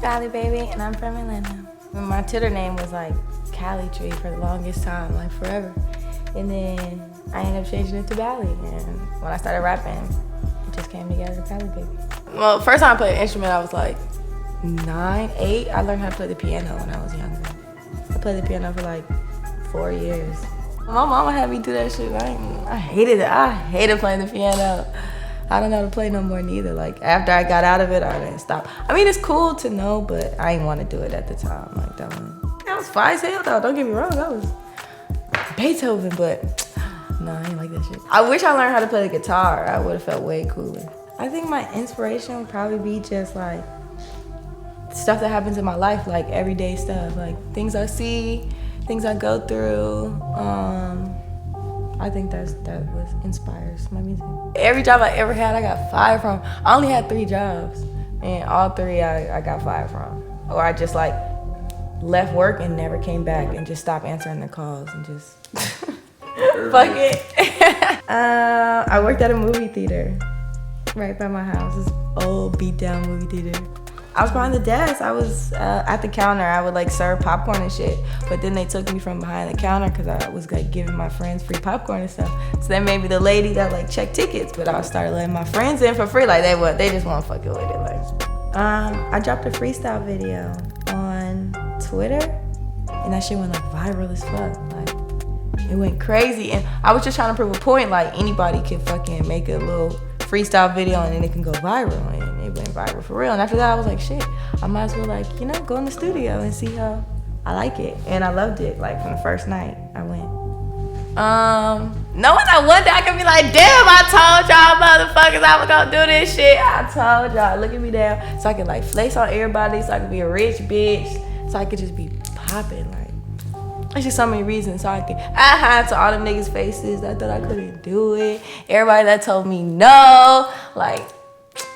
Bali Baby, and I'm from Atlanta. My Twitter name was like Cali Tree for the longest time, like forever. And then I ended up changing it to Bali, and when I started rapping, it just came together to Bali Baby. Well, first time I played an instrument, I was like 9, 8. I learned how to play the piano when I was younger. I played the piano for like 4 years. My mama had me do that shit. I hated it. I hated playing the piano. I don't know how to play no more neither. Like after I got out of it, I didn't stop. I mean, it's cool to know, but I didn't want to do it at the time. Like that was fine as hell though. Don't get me wrong, that was Beethoven, but no, I ain't like that shit. I wish I learned how to play the guitar. I would have felt way cooler. I think my inspiration would probably be just like stuff that happens in my life, like everyday stuff, like things I see, things I go through. I think that was inspires my music. Every job I ever had, I got fired from. I only had 3 jobs, and all 3 I got fired from. Or I just like left work and never came back and just stopped answering the calls and just fuck it. I worked at a movie theater right by my house. This old beat down movie theater. I was behind the desk. I was at the counter. I would like serve popcorn and shit. But then they took me from behind the counter because I was like giving my friends free popcorn and stuff. So then maybe the lady that like checked tickets, but I started letting my friends in for free. Like they just want fucking with it. Like, I dropped a freestyle video on Twitter, and that shit went like viral as fuck. Like it went crazy, and I was just trying to prove a point. Like anybody can fucking make a little freestyle video and then it can go viral, and it went viral for real. And after that I was like, shit, I might as well like, you know, go in the studio and see how I like it. And I loved it. Like from the first night I went. Knowing that one day I could be like, damn, I told y'all motherfuckers I was gonna do this shit. I told y'all, look at me down. So I could like flex on everybody, so I could be a rich bitch, so I could just be popping. Like there's just so many reasons. So I had to all them niggas' faces that thought I couldn't do it. Everybody that told me no. Like,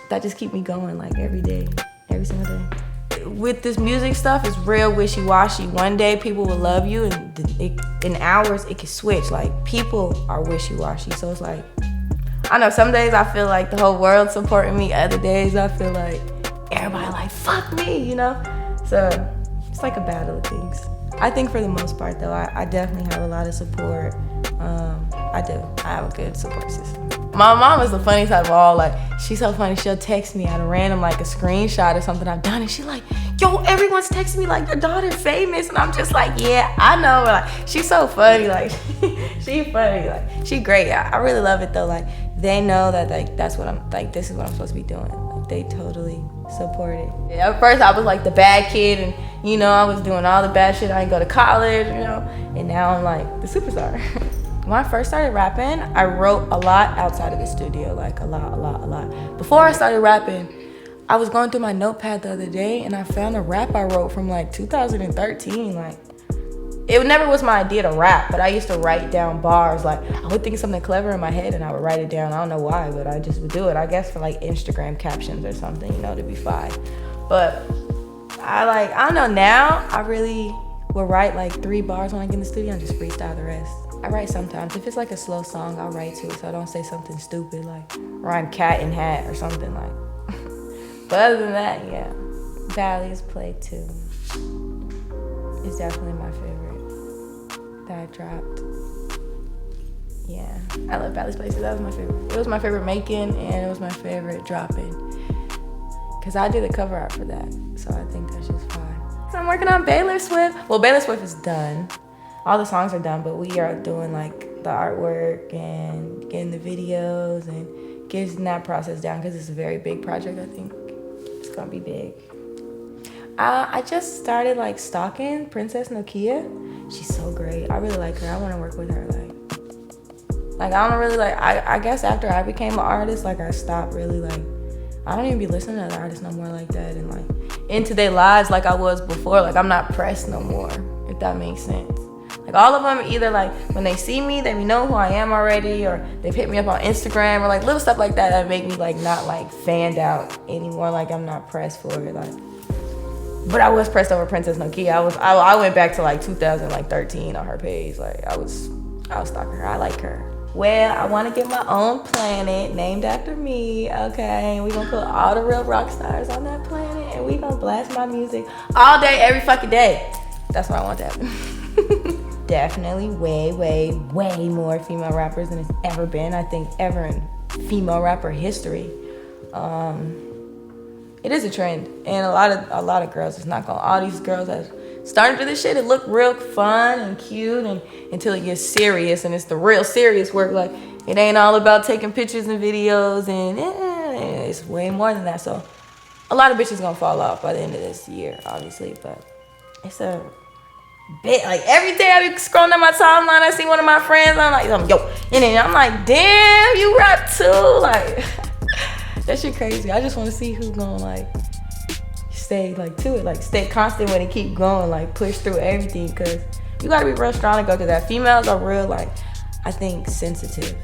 that just keep me going like every day, every single day. With this music stuff, it's real wishy-washy. One day people will love you, and in hours it can switch. Like people are wishy-washy. So it's like, I know some days I feel like the whole world supporting me. Other days I feel like everybody like, fuck me, you know? So it's like a battle of things. I think for the most part though, I definitely have a lot of support. I do. I have a good support system. My mom is the funniest type of all. Like, she's so funny. She'll text me out of random, like a screenshot or something I've done, and she's like, yo, everyone's texting me like your daughter's famous. And I'm just like, yeah, I know. Like, she's so funny. Like, she funny. Like, she great. I really love it though. Like, they know that like that's what I'm like. This is what I'm supposed to be doing. Like, they totally support it. Yeah, at first I was like the bad kid, and you know, I was doing all the bad shit. I didn't go to college, you know, and now I'm like the superstar. When I first started rapping, I wrote a lot outside of the studio, like a lot. Before I started rapping, I was going through my notepad the other day and I found a rap I wrote from like 2013. Like, it never was my idea to rap, but I used to write down bars. Like, I would think of something clever in my head and I would write it down. I don't know why, but I just would do it. I guess for like Instagram captions or something, you know, to be fine. But I don't know, now I really will write like 3 bars when I get in the studio and just freestyle the rest. I write sometimes. If it's like a slow song, I'll write to it so I don't say something stupid like rhyme cat and hat or something like. But other than that, yeah. Valley's Play 2 is definitely my favorite that I dropped. Yeah, I love Valley's Play 2. That was my favorite. It was my favorite making, and it was my favorite dropping. Cause I did the cover art for that, so I think that's just fine. So I'm working on Baylor Swift. Well, Baylor Swift is done. All the songs are done, but we are doing like the artwork and getting the videos and getting that process down because it's a very big project. I think it's gonna be big. I just started like stalking Princess Nokia. She's so great. I really like her. I want to work with her. Like I don't really like. I guess after I became an artist, like I stopped really like. I don't even be listening to other artists no more like that, and like into their lives like I was before. Like I'm not pressed no more, if that makes sense. Like all of them, either like when they see me, they know who I am already, or they've hit me up on Instagram, or like little stuff like that make me like not like fanned out anymore. Like I'm not pressed for it. Like, but I was pressed over Princess Nokia. I went back to like 2013 on her page. Like I was stalking her. I like her. Well, I want to get my own planet named after me, okay? And we gonna put all the real rock stars on that planet, and we gonna blast my music all day, every fucking day. That's what I want to happen. Definitely way more female rappers than it's ever been, I think, ever in female rapper history. It is a trend, and a lot of girls, it's not gonna, all these girls that started to this shit, it looked real fun and cute, and until it gets serious, and it's the real serious work. Like, it ain't all about taking pictures and videos, and it's way more than that. So a lot of bitches gonna fall off by the end of this year, obviously, but it's a bit, like, every day I be scrolling down my timeline, I see one of my friends, I'm like, yo, and then I'm like, damn, you rap too, like, that shit crazy. I just want to see who's gonna, like, stay, like, to it, like, stay constant when it keep going, like, push through everything, because you gotta be real strong to go through that. Females are real, like, I think, sensitive.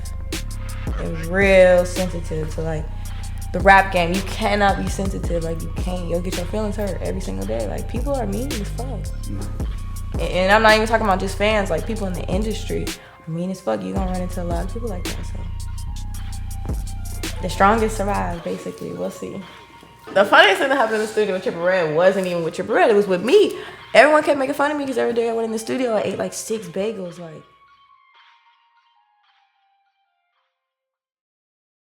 They're real sensitive to, like, the rap game. You cannot be sensitive, like, you can't. You'll get your feelings hurt every single day. Like, people are mean as fuck. And I'm not even talking about just fans, like, people in the industry are mean as fuck. You're gonna run into a lot of people like that, so. The strongest survive, basically. We'll see. The funniest thing that happened in the studio with Triple Red wasn't even with Triple Red. It was with me. Everyone kept making fun of me because every day I went in the studio, I ate like 6 bagels. Like,